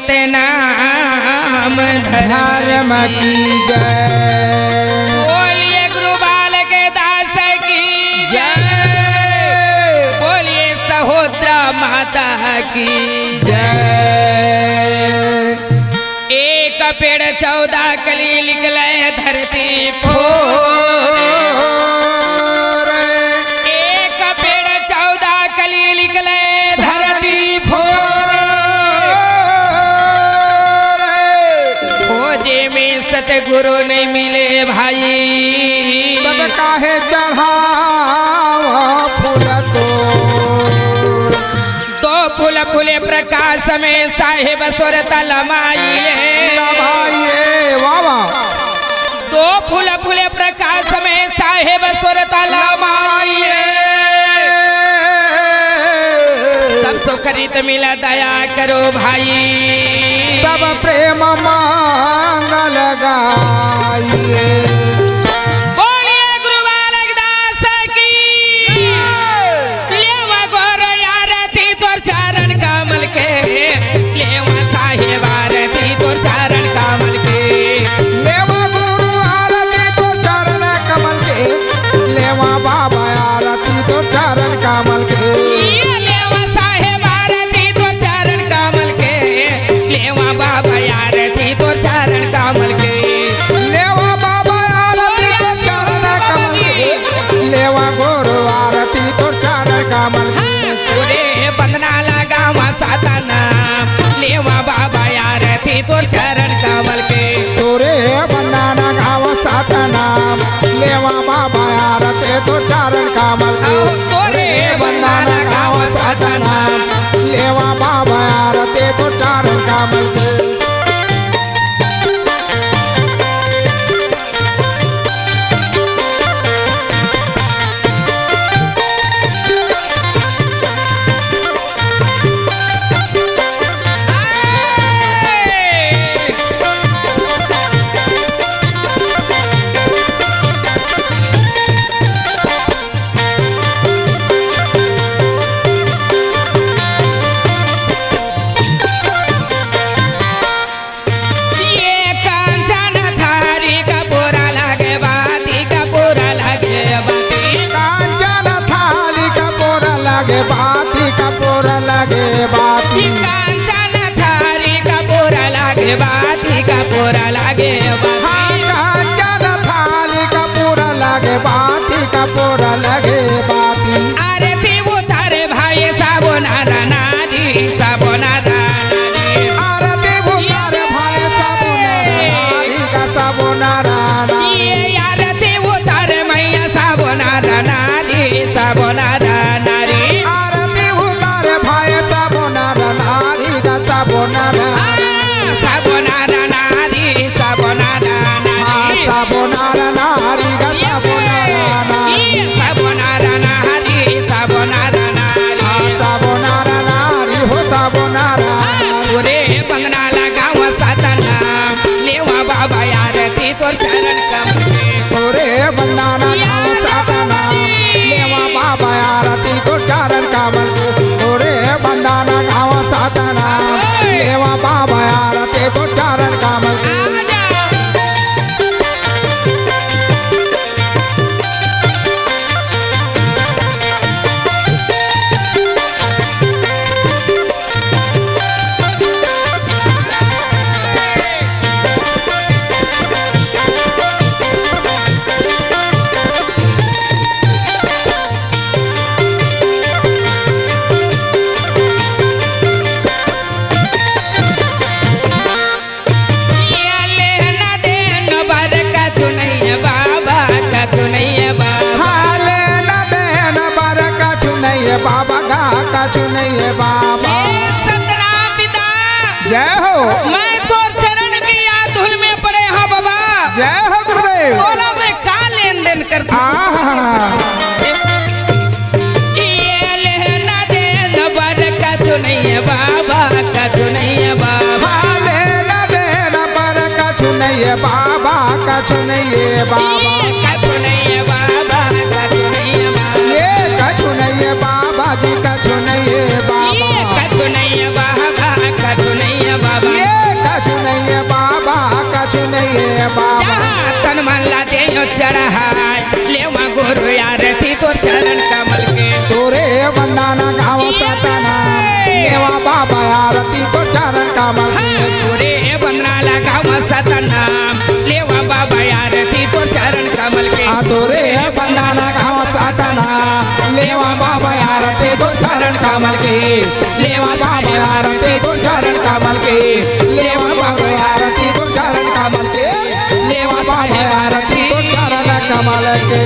सतनाम धर्म की जय। बोलिए गुरु बालक दास की जय। बोलिए सहोदरा माता की जय। एक पेड़ 14 कली निकले धरती फोर। एक पेड़ 14 कली निकले धरती फोर। खोजे में सतगुरु नहीं मिले भाई। सब काहे चढ़ावा फूल तो। दो फूल फूले प्रकाश में साहेब सुरत लमाइए। वावा। दो फूल फूले प्रकाश में साहेब सुरत लमाइए। सब सुखरित मिला दया करो भाई। तब प्रेम मांगल गाइए। बोलिए गुरु बालक दास की लेवा गोर आरती तोर चरण कमल के। लेवा साहेब आरती तोर चरण कमल के। लेवा गुरु आरती तो चरण कमल के। लेवा बाबा आरती तो चरण कमल के। ये लेवा साहेब आरती तोर चरण कमल के। लेवा बाबा आरती तोर चरण कमल के। लेवा बाबा आरती तो चरण कमल के। लेवा गुरु आरती तो चरण कमल के। पूरे बंदना लगावा साधना। लेवा बाबा आरती तोर चरण कमल के। तोरे बनाना गाँव सतनाम। लेवा बाबा आरती तो चरण कमल के। तोरे बनाना गाँव सतनाम। लेवा बाबा आरती तो चरण कमल के। ये कांचन थारी कपूरा लगे बाती कपूरा लगे बाती। कांचन थाली कपूर लगे बाती कपूर लगे बाती। कांचन थारी कपूरा लगे बाती कपूरा लगे हाँ बाती। कांचन थाली कपूर लगे बाती कपूर लगे बाती। आरती उतारे भाई साबो नादा नारी साबो नादा नारी। आरती उतार भाई सबुन नारी का सबुन नारा। ये आरती उतारे मैया साबो नादा नारी साबो नादा नारी। आरती उतार भाई सबुन नारी का सबुन नारा। साबो नादा नारी साबो नादा हाँ नारी। सबुन नारी का सबुन नारा। ये साबो नादा नारी साबो नादा नारी। हाँ सबुन नारी हो सबुन नारा। पूरे बंदना लगाव साधना। लेवा बाबा आरती तोर चरण कमल के। तोरे बंदाना गाँव सतनाम। लेवा बाबा आरती तो चरण कमल के। तोरे बंदाना गाँव सतनाम। लेवा बाबा आरती तो चरण कमल के। आजा ये लेना देना बरका चुनैया बाबा का चुनैया बाबा। हाले न देन बर कछु नहीं बाबा गा कछु नहीं बाबा। ये सतनाम पिता जय हो। मैं तोर चरण की याद धुन में पड़े हाँ बाबा। जय हो गुरुदेव। तोला में का लेन देन करता हूँ। आहा। ये लेना देना बरका चुनैया बाबा का चुनैया बाबा। हाले न देन बर कछु नहीं बाबा कछु नहीं बाबा। ये का चुनैया बाबा का चुनैया बाबा। ये कछु नहीं बाबा जी कछु नहीं बाबा। ये का चुनैया बाबा का चुनैया बाबा। कमल की लेवा बाबा आरती तो चरण कमल की लेवा बाबा आरती तो चरण कमल के लेवा बाबा आरती तो चरण कमल के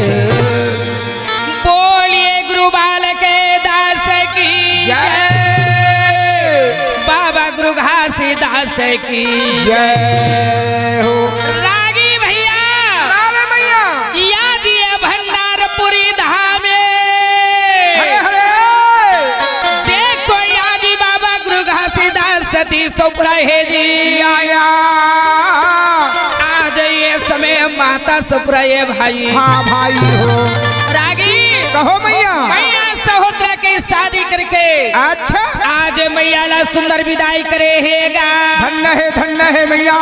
बोलिए गुरु बालक दास की जय बाबा गुरु घासीदास की जय हो रागी भैया लाल मैया याद ये भंडारपुरी धाम हरे हरे देखो याजी बाबा गुरु घासीदास सती सोपरा है जी या आज ये समय माता सोपरा है भाई हाँ भाई हो रागी कहो मैया मैया सहोदरा के शादी करके अच्छा आज मैया ला सुंदर विदाई करे हेगा धन्य है मैया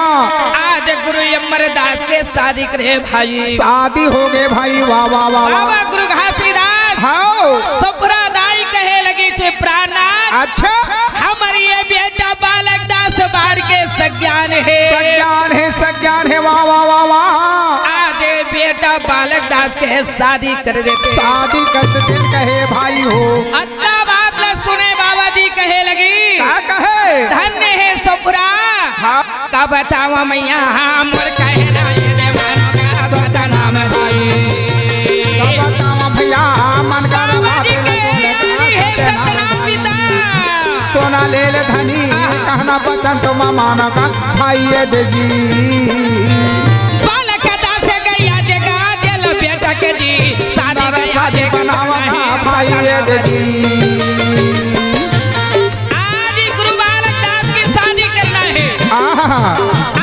आज गुरु अमर दास के शादी करे भाई शादी हो गए भाई वाह वाह वाह बाबा वाह गुरु घासीदास हाँ सपुरा दाई कहे लगी छे प्राणनाथ अच्छा हमारी ये बेटा बालक दास बाढ़ के सज्ञान है सज्ञान है वाह वाह वाह वाह आज ये बेटा बालक दास के शादी कर देते शादी करते दिन कहे भाई हो अत्ता बात ला सुने बाबा जी कहे लगी क्या कहे धन्य है सपुरा हाँ का बतावा मैया हमर कहे ना ये दे मानो का सता नाम भाई कब बतावा भैया मन का बाबा जी कहे है सतनाम पिता सोना ले ले धनी कहना पतन तो माना का भाई ये दे जी बालक दास गया जगा दिल बेटा के जी शादी गया शादी बनावा का भाई ये दे जी आज गुरु बालक दास की शादी करना है आहा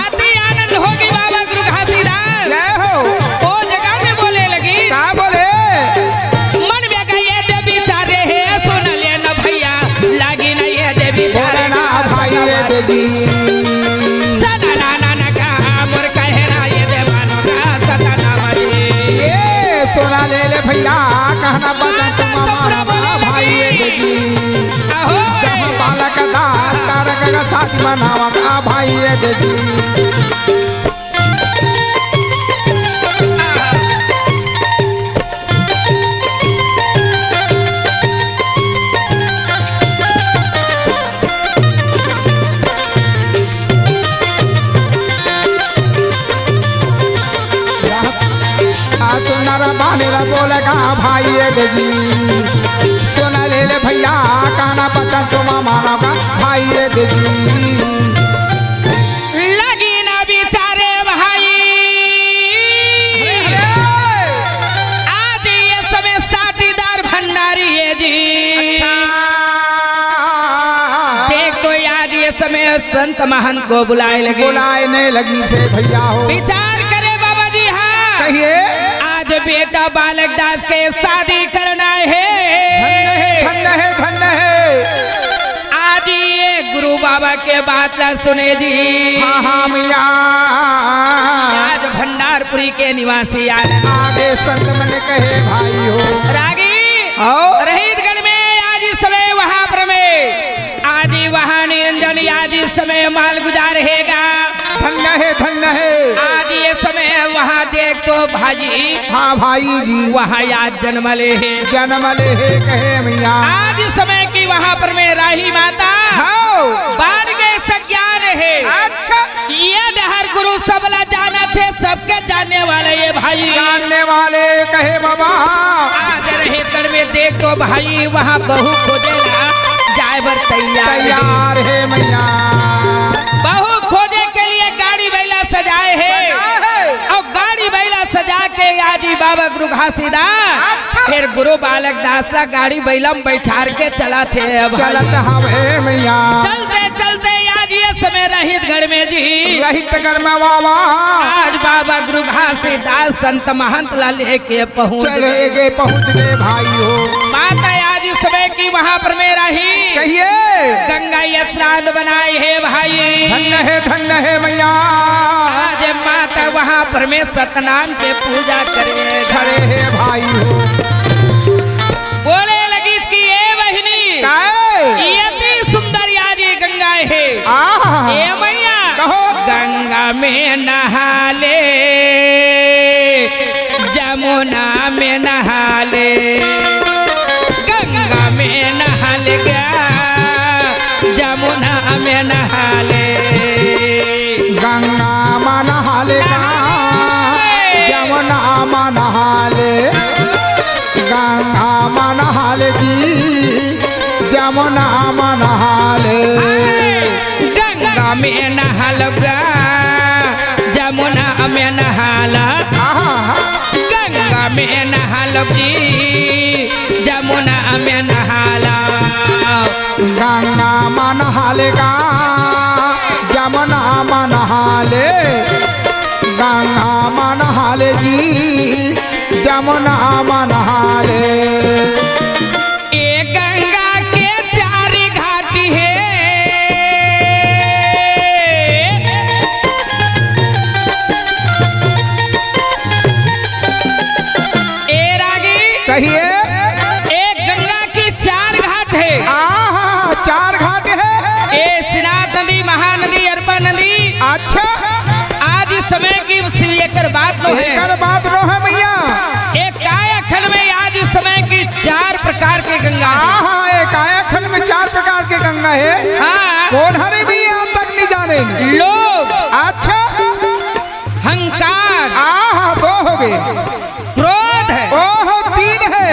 अति आनंद होगी बाबा गुरु घासीदास जय हो वो जगह में बोले लगी क्या बोले मन में गए दे बिचारे है सुन ले न भैया लागी न ये दे बोले बिचारे ना भाई ये दे जी सदा नाना न का मोर कहे ना ये दे मानो का सदा नाम जी ये सोना ले ले भैया कहना पतन तो माना का भाई ये दे जी आहो जहाँ बालक दास तारक का शादी बनावा का भाई ये दे जी सुंदर बानेरा बोलेगा भाई ये दे जी सोना ले ले भैया कहना पतन तो माना का भाई ये दे जी लगी ना बिचारे भाई आज ये समय साथीदार भंडारी है जी देख तो आज ये समय संत महंत को बुलाए लगे बुलाए नहीं लगी से भैया हो विचार करे बाबा जी हाँ कहिए आज बेटा बालक दास के शादी करना है धन्य है आज ये गुरु बाबा के बात ला सुने जी हाँ मैया आज भंडारपुरी के निवासी आज आगे संत मन कहे भाई हो रागी आओ रहीतगढ़ में आज इस समय वहाँ पर में आज वहाँ निरंजन आज इस समय माल गुजारेगा धन्य है आज ये समय वहाँ देख तो भाजी हाँ भाई जी वहाँ आज जन्मले है जन्म ले है कहे मैया आज इस समय की वहाँ पर में राही माता हाँ बाढ़ के सज्ञान है अच्छा ये डहर गुरु सबला जाना थे सबके जानने वाले ये भाई जानने वाले कहे बाबा आज रहीतगढ़ में देख तो भाई वहाँ बहू खोजेला जाए बर तैयार है मैया बहू खोजे के लिए गाड़ी बैला सजाए है और गाड़ी बैला सजा के आजी बाबा गुरु घासीदास अच्छा। फिर गुरु बालक दास ला गाड़ी बैला में बैठार के चला थे चलत हवे मैया चलते चलते आज ये समय रहीतगढ़ में जी रहित घर में बाबा आज बाबा गुरु घासीदास संत महंत ला लेके पहुँच चले गए पहुँच गए भाई हो माता आज इस समय की वहाँ पर में रही कहिए गंगा स्नान बनाए है भाई धन्य है मैया आज माता वहाँ पर में सतनाम के पूजा करे खड़े है भाई हो बोले लगी कि ये बहनी काय इतनी सुंदर याजी गंगा है आहा ये मैया कहो गंगा में नहा ले जमुना में नहा ले गंगा में नहा ले गंगा मन हाल जी जमुना मन हाले गंगा में नहालगा जमुना में नहाला गंगा में नहालगी जमुना में नहाला गंगा मन हालेगा जमुना मन हाले गंगा मन हाले जी जमुना मन हाले ए गंगा के चार घाट है ए रागी कहिए एक गंगा की चार घाट है चार घाट है ए सिनात नदी महानदी अरबा नदी अच्छा आज इस समय की एकर बात नो है एकर बात नो है भैया एक कायाखंड में आज इस समय की चार प्रकार के गंगा है एक कायाखंड में चार प्रकार के गंगा है हाँ कौन हरे भैया हम तक नहीं जाने लोग अच्छा हंकार दो हो गए क्रोध है ओहो तीन है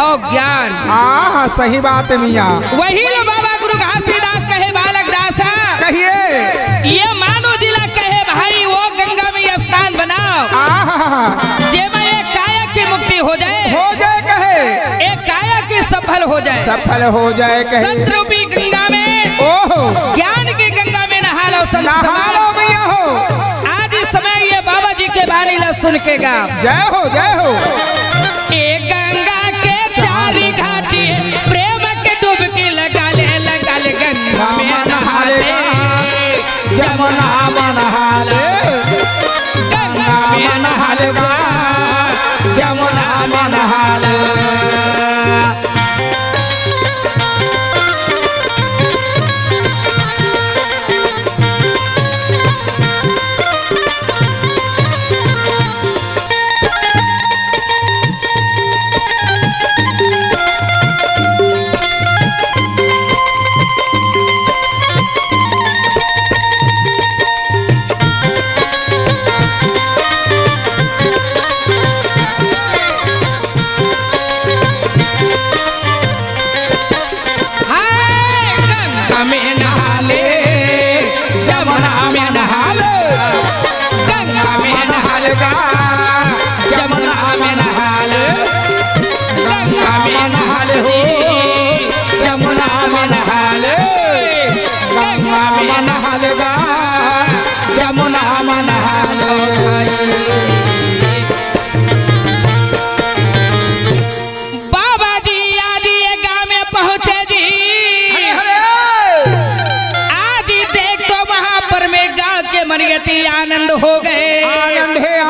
और ज्ञान सही बात है मियाँ वही लो बाबा गुरु घासीदास कहे बालक दासा कहिए ये मानो जिला कहे भाई वो गंगा में स्नान बनाओ जे में एक काया की मुक्ति हो जाए कहे एक काया की सफल हो जाए हो जाए कहे सतरूपी गंगा में ओहो ज्ञान की गंगा में नहा लो नहा भैया हो आज इस समय ये बाबा जी के बानी ला सुन के गा जय हो एक गंगा के चारी घाटी प्रेम के डुबकी लगा ले गंगा में नहा ले जमुना मन हाले गंगा मन हालेगा जमुना मन हाले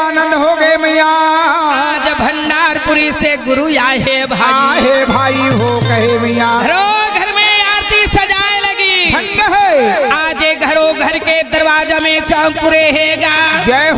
आनंद हो गए मैया आज भंडारपुरी से गुरु आए भाई हो कहे मैया घर में आरती सजाए लगी आज घरों घर के दरवाजा में चौंकुरे हैगा जय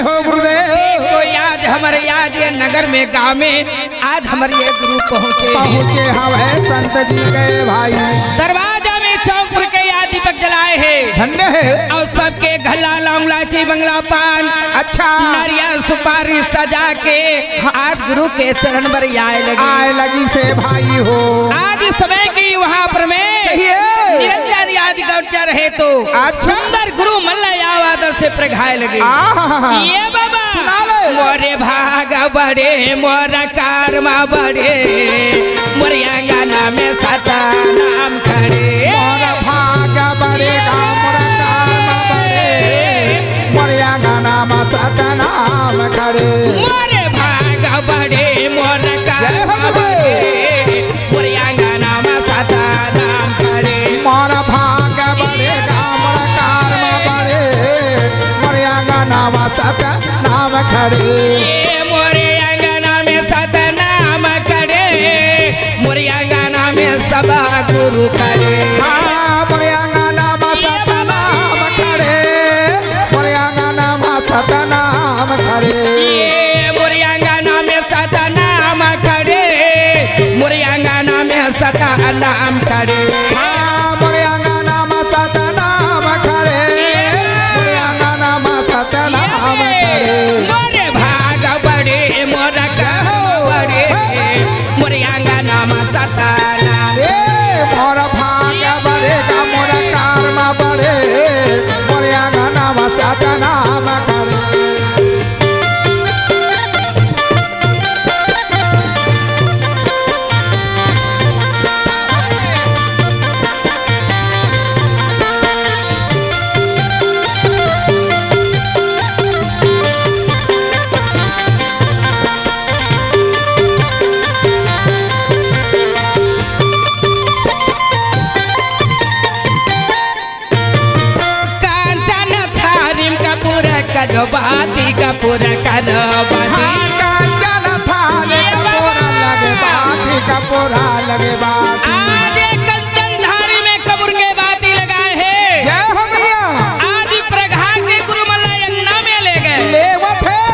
हो गुरुदेव तो आज हमारे आज ये नगर में गांव में आज हमारे ये गुरु पहुँचे हम है संत जी के भाई दरवाजा में चौंकुर के दीपक जलाए हैं धन्य है और सबके गला लाची बंगला पान अच्छा नारियल सुपारी सजा के आज गुरु के चरण पर आए लगी से भाई हो आज समय की वहाँ पर में निरंजन आज गौटिया रहे तो सुंदर गुरु मल्ला आवाज से प्रघाए लगे ये बाबा मोरे भाग बड़े मोरा कारमा बड़े मोरिया गाना में सता नाम खड़े मोरा भाग बड़े मोरा कारमा बड़े मोरिया गाना में सता नाम खड़े मोरे भाग बड़े मोरा कारमा बड़े मोरिया गाना में सता नाम खड़े मोरा भाग बड़े मोरा कारमा बड़े मोरिया गाना में सता नाम खड़े मोरे अंगना में सतनाम करे मोरे अंगना में सब गुरु करे मोरे अंगना में सतनाम करे मोरे अंगना में सतनाम करे मोरे अंगना में सतनाम करे मोरे अंगना में सतनाम करे मोरे अंगना में सतनाम करे मोरे अंगना में सतनाम करे मोरे भाग बड़े मोरा कपूर करबती कंचन थाली कपूर लगे बाती कपूरा लगे बाती आज कंचन धारी में कपूर के बाती लगाए हैं। जय हो मैया आज प्रघा के गुरु मल्लय अंगना में ले गए लेवत है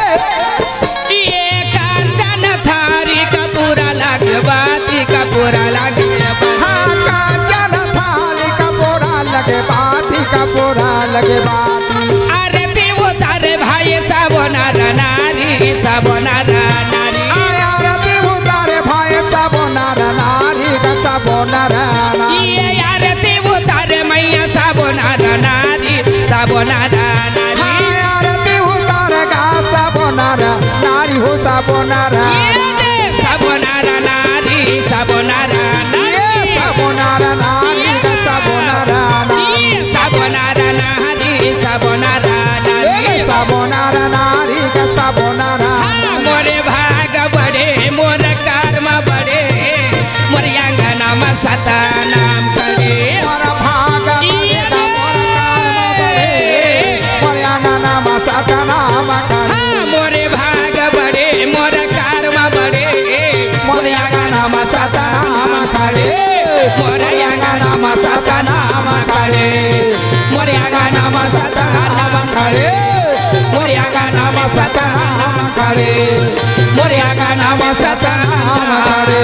ये कंचन थारी कपूरा लगे बाती कपूरा लगे हाँ कंचन थाली कपूरा लगे बाती कपूरा लगे बाती अरे थे वो तारे भाई सब नर नारी सब नर नारी आया रति उतारे भाई सब नर नारी का सब नर नारी ये यार थे वो तारे मैया सब नर नारी सब नर नारी आया रति उतारे का सब नर नारी हो सब नर ये दे सब नर नारी सब नर ये नारी सब नर नारी का सब नर नारी ये सब नर नारी सब नर ये नारी सब नर नारी का सब नर हाँ, मोरे भाग बड़े मोर कर्म बड़े मोर अंगना में सता नाम करे मोर भाग बड़ेगा मोर कर्म बड़े मोर अंगना में सतनाम करे हाँ, मोरे भाग बड़े मोर कर्म बड़े मोर अंगना में सतनाम करे मोर अंगना में सतनाम करे मोर अंगना में सतनाम करे मोर अंगना में सतनाम करे मोर अंगना में सतनाम करे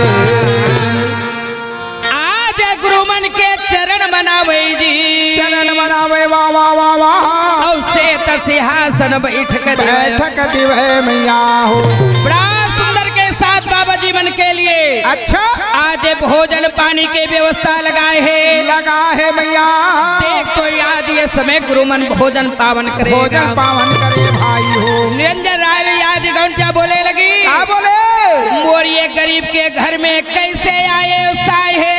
आज गुरुमन के चरण बनावे जी चरण बनावे वाह वाह वाह वाह और से सिंहासन बैठक दे बैठक दिवे मैया हो बड़ा सुंदर के साथ बाबा जीवन के लिए अच्छा आज भोजन पानी के व्यवस्था लगाए हैं लगा है मैया देख तो याद ये समय गुरुमन भोजन पावन करेगा भोजन पावन करे भाई हो निरंजन राय आज गौंचा बोले लगी क्या बोले मोर ये गरीब के घर में कैसे आए साहे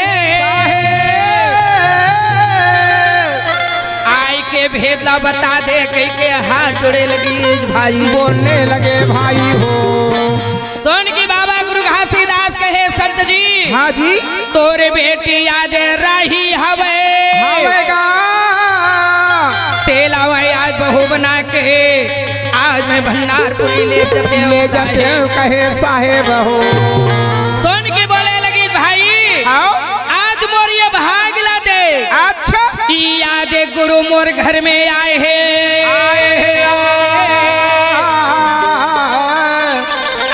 आय के भेदला बता दे कह के हाथ जोड़े लगी भाई बोलने लगे भाई हो सोन की बाबा गुरु घासीदास कहे संत जी हाँ जी तोरे बेटी आज राही हवे आवेगा तेला वही आज बहू बना के आज मैं भंडारपुरी ले जाते हो कहे साहेब हो सोन की बोले लगी भाई आओ आज मोर ये भागला दे अच्छा ई आज गुरु मोर घर में आए हैं आए हैं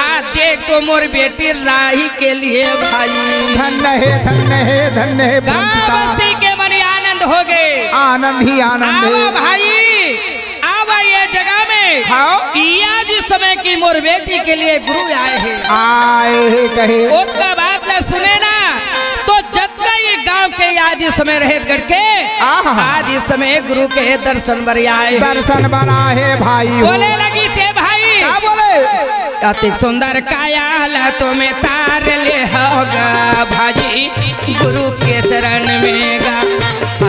आज देख तो मोर बेटी राही के लिए भाई धन्य है धन्य है धन्य है पूजिता गाँववासी के मन आनंद हो गए आनंद ही आनंद आवा है भाई आवा ये जगह में हाँ आज इस समय की मोर बेटी के लिए गुरु आए हैं आए हैं कहे उसका बात न सुने ना तो जतना ये गांव के आज इस समय रहे करके आहा। आज इस समय गुरु के दर्शन बर आए हैं। दर्शन बना है भाई हो बोले लगी छे भाई क्या बोले अति सुंदर काया तो में तार ले होगा भाजी गुरु के शरण में गा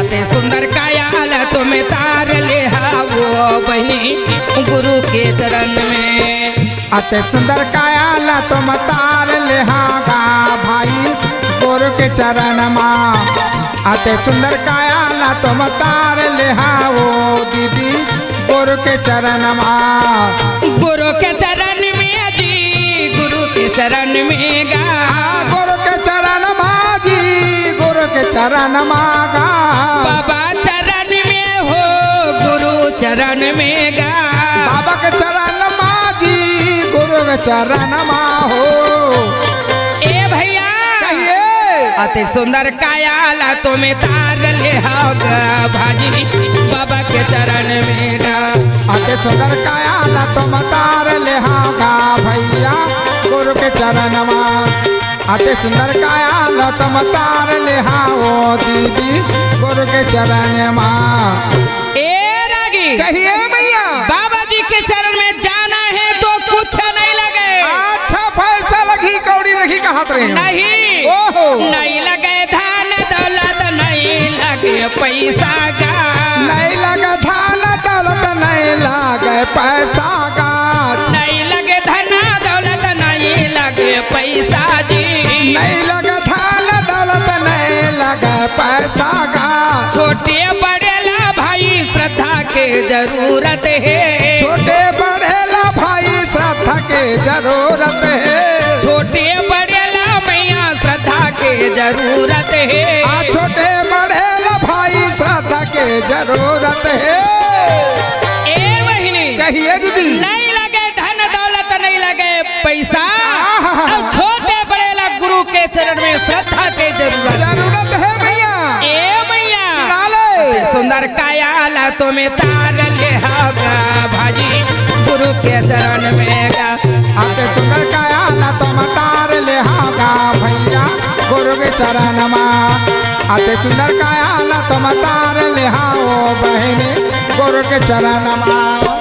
अति सुंदर काया तो में तार ले वो बहनी गुरु के चरण में अति सुंदर काया तो मतार लेहागा भाई गुरु के चरण माँ अति सुंदर काया तो मतार लेहाओ दीदी गुरु के चरण माँ गुरु के चरण में जी गुरु के चरण में गा गुरु के चरण माँ जी गुरु के चरण माँ गा बाबा चरण में हो गुरु चरण में गा बाबा के चरण माँ जी गुरु के चरण माँ हो ए भैया कहिए अति सुंदर काया तो में तार ले होगा भाजी बाबा के चरण में गा अति सुंदर काया तो मतार लेहागा भैया गुरु के चरण माँ अति सुंदर काया तो मतार लेहाओ दीदी गुरु के चरण माँ ए रागी कहिए मैया बाबा जी के चरण में जाना है तो कुछ नहीं लगे अच्छा पैसा लगी कौड़ी लगी कहत रहे हो। नहीं ओहो नहीं लगे धन दौलत नहीं लगे पैसा गा नहीं लगा धान दौलत नहीं लगे पैसा का नहीं लगे धन दौलत नहीं लगे पैसा जी नहीं लगा धान दौलत नहीं लगे पैसा का छोटे बड़े ला भाई श्रद्धा के जरूरत है छोटे बड़े ला के जरूरत है। छोटे बड़े ला मैया श्रद्धा के जरूरत है। छोटे बड़े ला भाई श्रद्धा के जरूरत है। ए बहिनी कहिए दीदी। नहीं लगे धन दौलत, नहीं लगे पैसा, और छोटे बड़े ला गुरु के चरण में श्रद्धा के जरूरत है मैया। ए मैया सुंदर काया तो में तार ले होगा भाजी गुरु के चरण में गा। आते सुंदर काया तो में तार ले होगा भैया गुरु के चरण में। आते सुंदर काया तो में तार ले हाओ बहने गुरु के चरण में।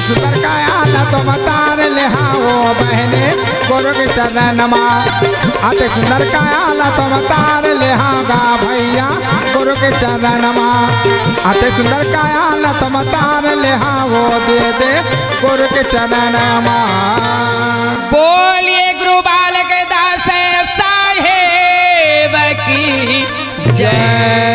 सुंदर काया तो मतार ले हाओ बहने गुरु के चरण में। आते सुंदर काया तो मतार ले हागा भैया गुरु के चरण में। आते सुंदर काया तो मतार ले हाओ दे दे गुरु के चरण में। बोलिए गुरु बालक दास साहेब की जय।